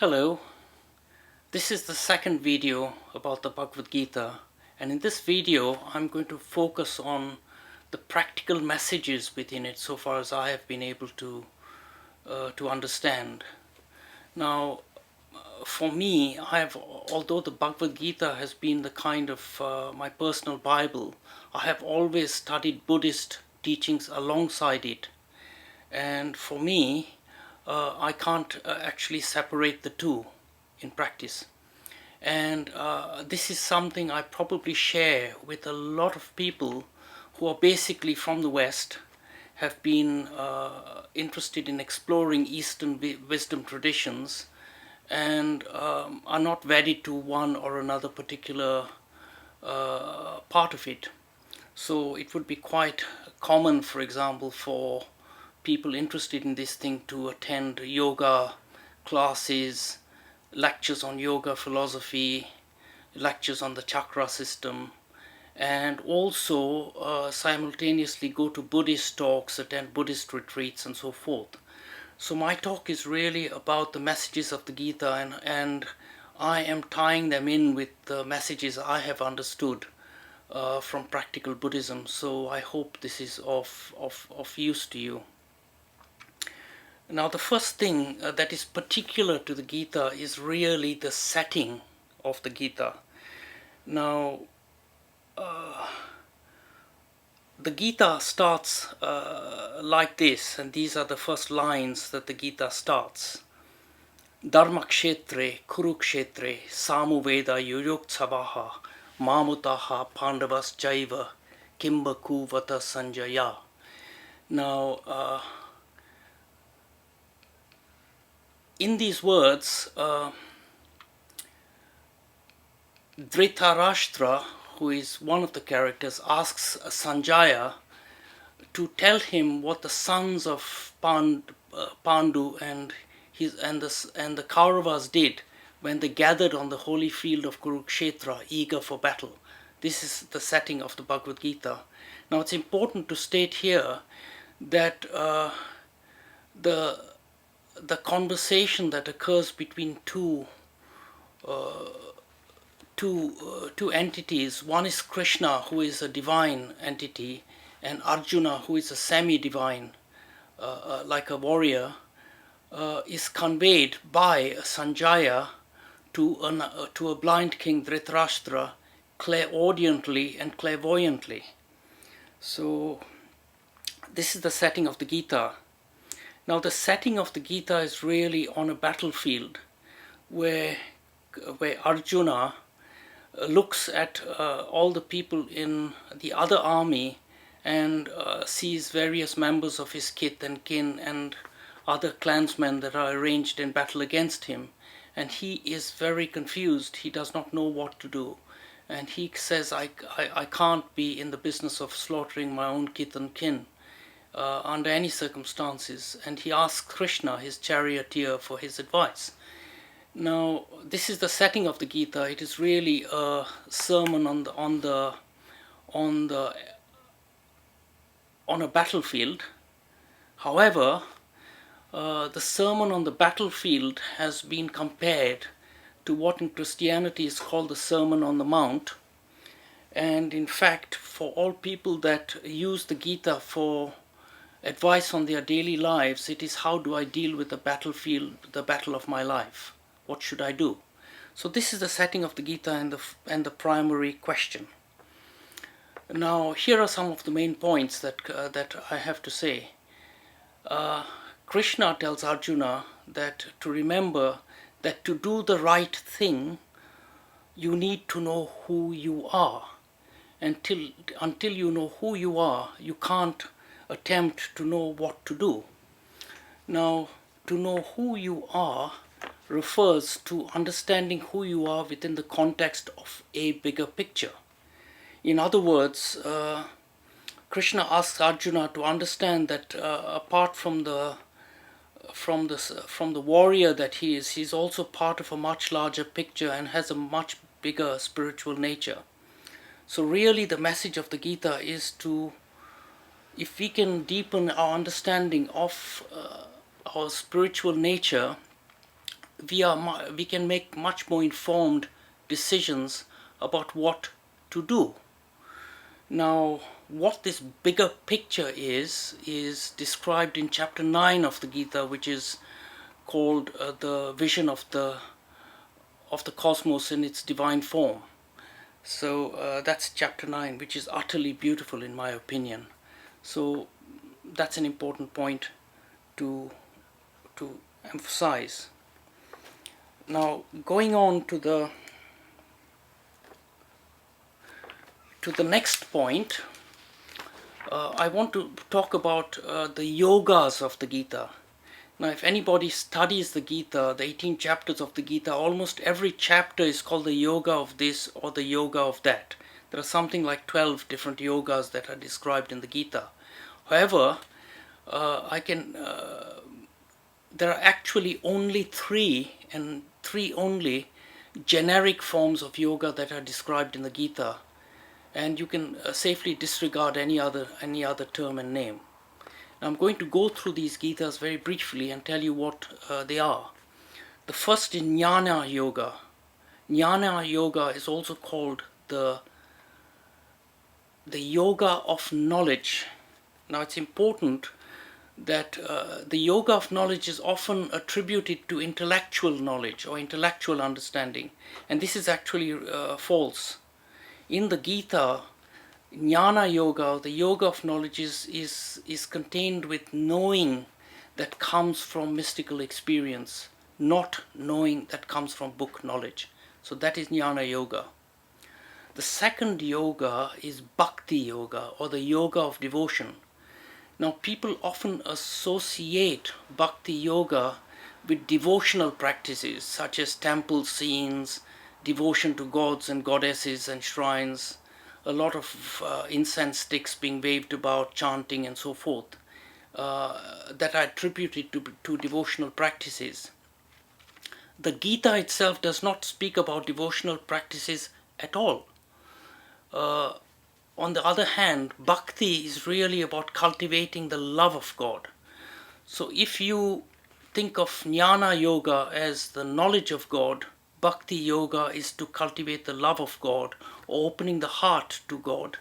Hello, this is the second video about the Bhagavad Gita, and in this video I'm going to focus on the practical messages within it so far as I have been able to understand. Now, for me, although the Bhagavad Gita has been the kind of my personal Bible, I have always studied Buddhist teachings alongside it, and for me, I can't actually separate the two in practice. And this is something I probably share with a lot of people who are basically from the West, have been interested in exploring Eastern wisdom traditions, and are not wedded to one or another particular part of it. So it would be quite common, for example, for people interested in this thing to attend yoga classes, lectures on yoga philosophy, lectures on the chakra system, and also simultaneously go to Buddhist talks, attend Buddhist retreats, and so forth. So my talk is really about the messages of the Gita, and I am tying them in with the messages I have understood from practical Buddhism. So I hope this is of use to you. Now, the first thing that is particular to the Gita is really the setting of the Gita. Now, the Gita starts like this, and these are the first lines that the Gita starts. Dharmakshetre Kurukshetre Samuveda Yuyuksavaha Mamutaha Pandavas Jaiva Kimbaku Vata Sanjaya. Now, in these words, Dhritarashtra, who is one of the characters, asks Sanjaya to tell him what the sons of Pandu and the Kauravas did when they gathered on the holy field of Kurukshetra, eager for battle. This is the setting of the Bhagavad Gita. Now, it's important to state here that the conversation that occurs between two entities, one is Krishna, who is a divine entity, and Arjuna, who is a semi-divine, like a warrior, is conveyed by Sanjaya to a blind king Dhritarashtra clairaudiently and clairvoyantly. So this is the setting of the Gita. Now, the setting of the Gita is really on a battlefield where Arjuna looks at all the people in the other army and sees various members of his kith and kin and other clansmen that are arranged in battle against him. And he is very confused. He does not know what to do. And he says, I can't be in the business of slaughtering my own kith and kin under any circumstances. And he asks Krishna, his charioteer, for his advice. Now, this is the setting of the Gita. It is really a sermon on a battlefield. However, the sermon on the battlefield has been compared to what in Christianity is called the Sermon on the Mount. And in fact, for all people that use the Gita for advice on their daily lives, it is how do I deal with the battlefield, the battle of my life? What should I do? So this is the setting of the Gita and the primary question. Now, here are some of the main points that I have to say. Krishna tells Arjuna that to remember that to do the right thing, you need to know who you are. Until you know who you are, you can't attempt to know what to do. Now, to know who you are refers to understanding who you are within the context of a bigger picture. In other words, Krishna asks Arjuna to understand that apart from the warrior that he is, he's also part of a much larger picture and has a much bigger spiritual nature. So really the message of the Gita is to, if we can deepen our understanding of our spiritual nature, we can make much more informed decisions about what to do. Now, what this bigger picture is described in chapter 9 of the Gita, which is called the vision of the cosmos in its divine form. So that's chapter 9, which is utterly beautiful in my opinion. So that's an important point to emphasize. Now, going on to the next point, I want to talk about the yogas of the Gita. Now, if anybody studies the Gita, the 18 chapters of the Gita, almost every chapter is called the yoga of this or the yoga of that. There are something like 12 different yogas that are described in the Gita. However, there are actually only three only generic forms of yoga that are described in the Gita, and you can safely disregard any other term and name. Now, I'm going to go through these Gitas very briefly and tell you what they are. The first is Jnana Yoga. Jnana Yoga is also called the yoga of knowledge. Now, it's important that the yoga of knowledge is often attributed to intellectual knowledge or intellectual understanding, and this is actually false. In the Gita, Jnana Yoga, the yoga of knowledge, is contained with knowing that comes from mystical experience, not knowing that comes from book knowledge. So that is Jnana Yoga. The second yoga is Bhakti Yoga, or the yoga of devotion. Now, people often associate Bhakti Yoga with devotional practices such as temple scenes, devotion to gods and goddesses and shrines, a lot of incense sticks being waved about, chanting and so forth, that are attributed to devotional practices. The Gita itself does not speak about devotional practices at all. On the other hand, bhakti is really about cultivating the love of God. So if you think of Jnana Yoga as the knowledge of God, Bhakti Yoga is to cultivate the love of God, or opening the heart to God,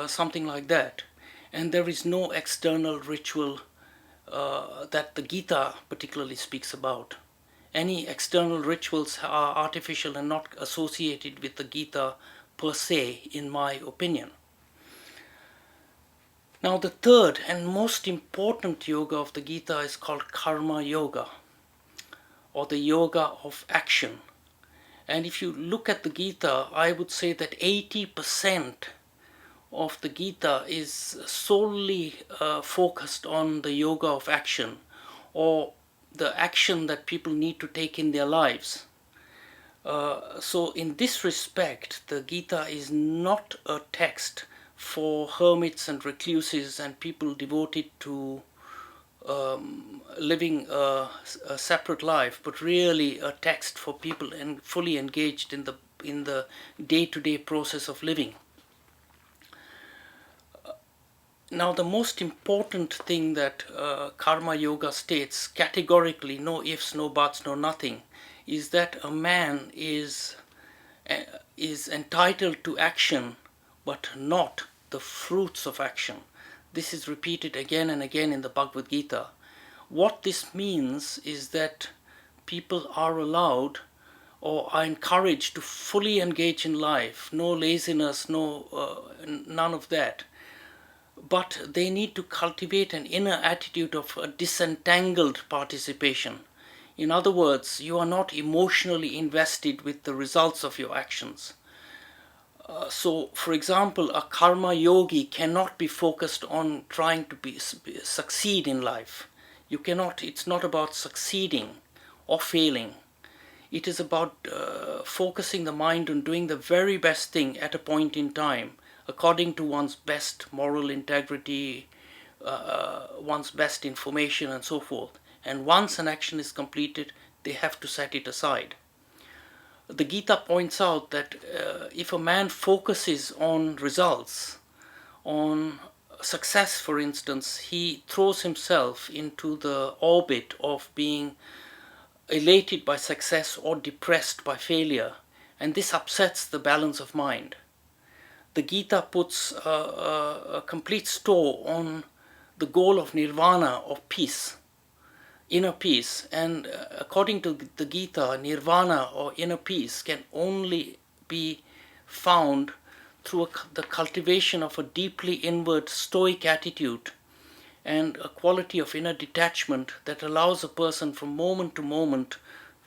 something like that. And there is no external ritual that the Gita particularly speaks about. Any external rituals are artificial and not associated with the Gita per se, in my opinion. Now, the third and most important yoga of the Gita is called Karma Yoga, or the yoga of action. And if you look at the Gita, I would say that 80% of the Gita is solely focused on the yoga of action, or the action that people need to take in their lives. So in this respect, the Gita is not a text for hermits and recluses and people devoted to living a separate life, but really a text for people and fully engaged in the day-to-day process of living. Now, the most important thing that Karma Yoga states categorically, no ifs, no buts, no nothing, is that a man is entitled to action, but not the fruits of action. This is repeated again and again in the Bhagavad Gita. What this means is that people are allowed or are encouraged to fully engage in life, no laziness, none of that. But they need to cultivate an inner attitude of a disentangled participation. In other words, you are not emotionally invested with the results of your actions. So, for example, a karma yogi cannot be focused on trying to succeed in life. You cannot. It's not about succeeding or failing. It is about focusing the mind on doing the very best thing at a point in time, according to one's best moral integrity, one's best information, and so forth. And once an action is completed, they have to set it aside. The Gita points out that if a man focuses on results, on success for instance, he throws himself into the orbit of being elated by success or depressed by failure, and this upsets the balance of mind. The Gita puts a complete store on the goal of nirvana, of peace, inner peace, and according to the Gita, nirvana or inner peace can only be found through the cultivation of a deeply inward stoic attitude and a quality of inner detachment that allows a person from moment to moment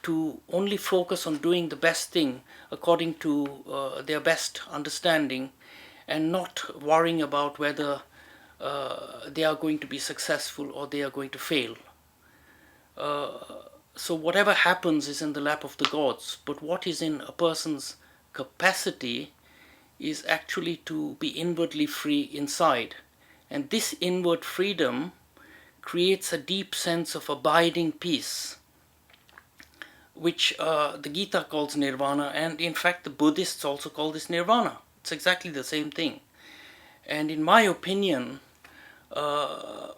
to only focus on doing the best thing according to their best understanding, and not worrying about whether they are going to be successful or they are going to fail. So whatever happens is in the lap of the gods, but what is in a person's capacity is actually to be inwardly free inside. And this inward freedom creates a deep sense of abiding peace, which the Gita calls nirvana, and in fact the Buddhists also call this nirvana. It's exactly the same thing. And in my opinion,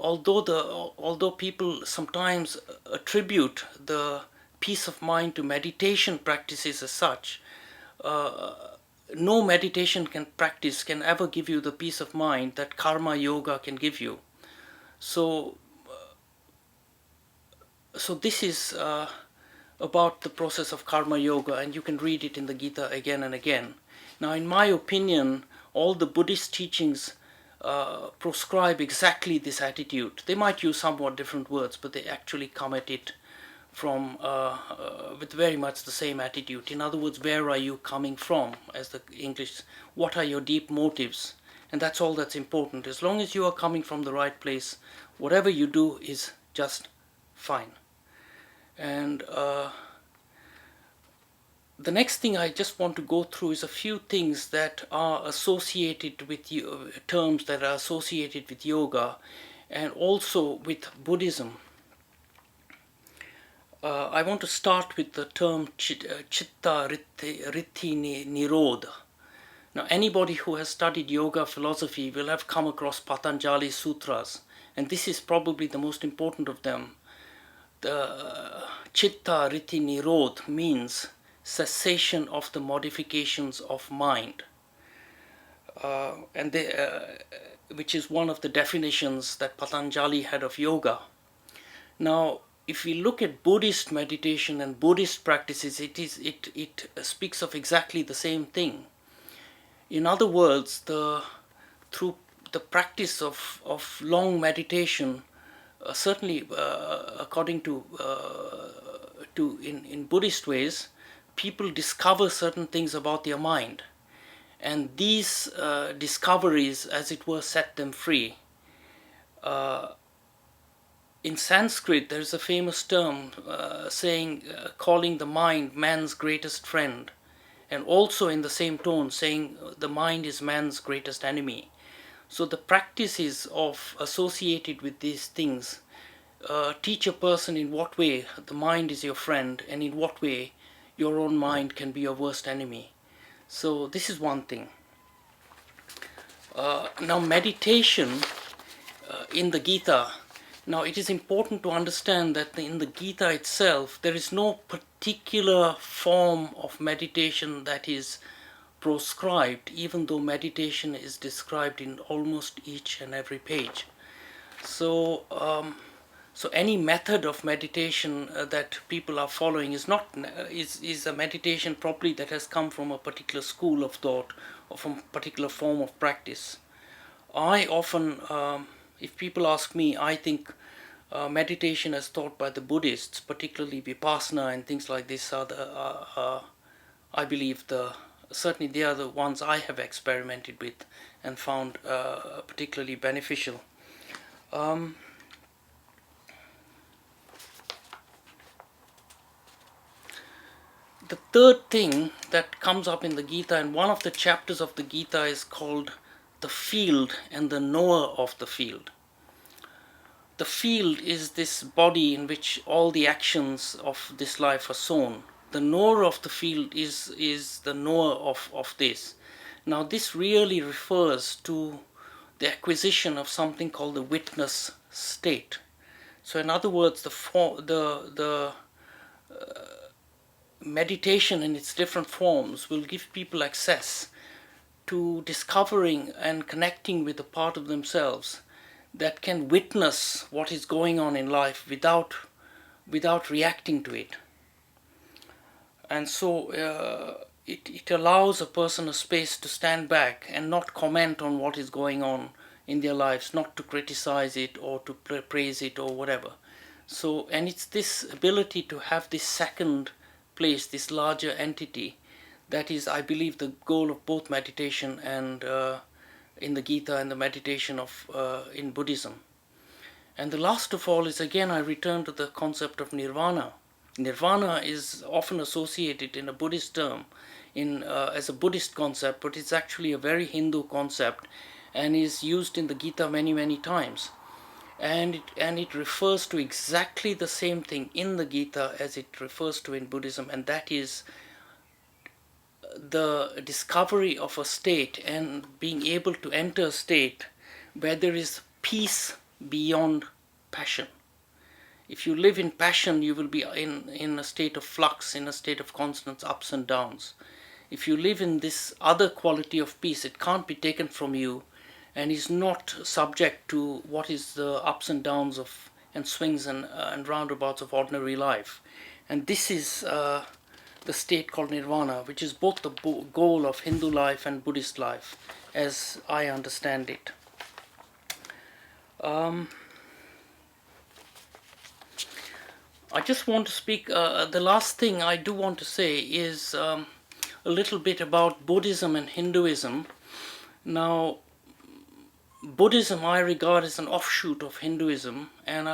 although people sometimes attribute the peace of mind to meditation practices as such, no meditation practice can ever give you the peace of mind that karma yoga can give you. So this is about the process of karma yoga, and you can read it in the Gita again and again. Now, in my opinion, all the Buddhist teachings proscribe exactly this attitude. They might use somewhat different words, but they actually come at it from with very much the same attitude. In other words, where are you coming from? As the English, what are your deep motives? And that's all that's important. As long as you are coming from the right place, whatever you do is just fine. And the next thing I just want to go through is a few things that are associated with terms that are associated with yoga and also with Buddhism. I want to start with the term Chitta Ritti Nirodha. Now, anybody who has studied yoga philosophy will have come across Patanjali Sutras, and this is probably the most important of them. The Chitta Ritti Nirodha means cessation of the modifications of mind, which is one of the definitions that Patanjali had of yoga. Now, if we look at Buddhist meditation and Buddhist practices, it speaks of exactly the same thing. In other words, through the practice of long meditation, certainly according to in Buddhist ways, people discover certain things about their mind, and these discoveries, as it were, set them free. In Sanskrit, there is a famous term calling the mind man's greatest friend, and also in the same tone saying the mind is man's greatest enemy. So the practices associated with these things teach a person in what way the mind is your friend and in what way your own mind can be your worst enemy. So this is one thing. Now, meditation in the Gita. Now, it is important to understand that in the Gita itself, there is no particular form of meditation that is proscribed, even though meditation is described in almost each and every page. So any method of meditation that people are following is a meditation probably that has come from a particular school of thought or from a particular form of practice. I often, if people ask me, I think meditation as taught by the Buddhists, particularly Vipassana and things like this, I believe certainly they are the ones I have experimented with and found particularly beneficial. The third thing that comes up in the Gita, and one of the chapters of the Gita is called the field and the knower of the field. The field is this body in which all the actions of this life are sown. The knower of the field is the knower of this. Now, this really refers to the acquisition of something called the witness state. So in other words, meditation in its different forms will give people access to discovering and connecting with a part of themselves that can witness what is going on in life without reacting to it. And so it allows a person a space to stand back and not comment on what is going on in their lives, not to criticize it or to praise it or whatever. So, and it's this ability to have this second place, this larger entity, that is, I believe, the goal of both meditation and in the Gita and the meditation of in Buddhism. And the last of all is, again, I return to the concept of nirvana. Nirvana is often associated in a Buddhist term as a Buddhist concept, but it's actually a very Hindu concept and is used in the Gita many, many times. And it refers to exactly the same thing in the Gita as it refers to in Buddhism, and that is the discovery of a state and being able to enter a state where there is peace beyond passion. If you live in passion, you will be in a state of flux, in a state of constant ups and downs. If you live in this other quality of peace, it can't be taken from you and is not subject to what is the ups and downs of and swings and roundabouts of ordinary life. And this is the state called nirvana, which is both the goal of Hindu life and Buddhist life, as I understand it. I just want to speak, the last thing I do want to say is a little bit about Buddhism and Hinduism. Now, Buddhism I regard as an offshoot of Hinduism, and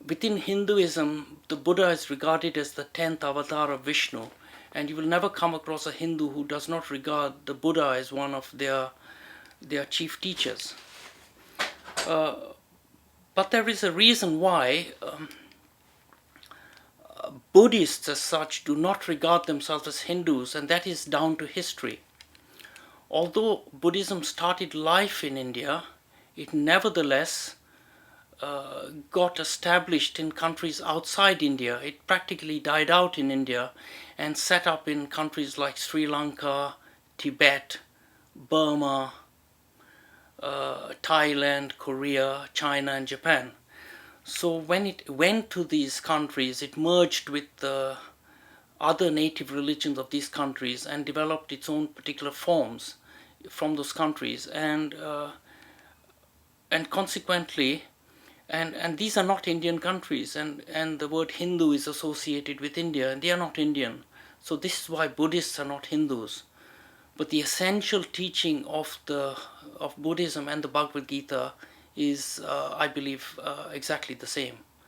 within Hinduism, the Buddha is regarded as the 10th avatar of Vishnu, and you will never come across a Hindu who does not regard the Buddha as one of their chief teachers. But there is a reason why Buddhists as such do not regard themselves as Hindus, and that is down to history. Although Buddhism started life in India, it nevertheless got established in countries outside India. It practically died out in India and set up in countries like Sri Lanka, Tibet, Burma, Thailand, Korea, China, and Japan. So when it went to these countries, it merged with the other native religions of these countries and developed its own particular forms from those countries, and consequently, and these are not Indian countries, and the word Hindu is associated with India, and they are not Indian. So this is why Buddhists are not Hindus. But the essential teaching of Buddhism and the Bhagavad Gita is, I believe, exactly the same.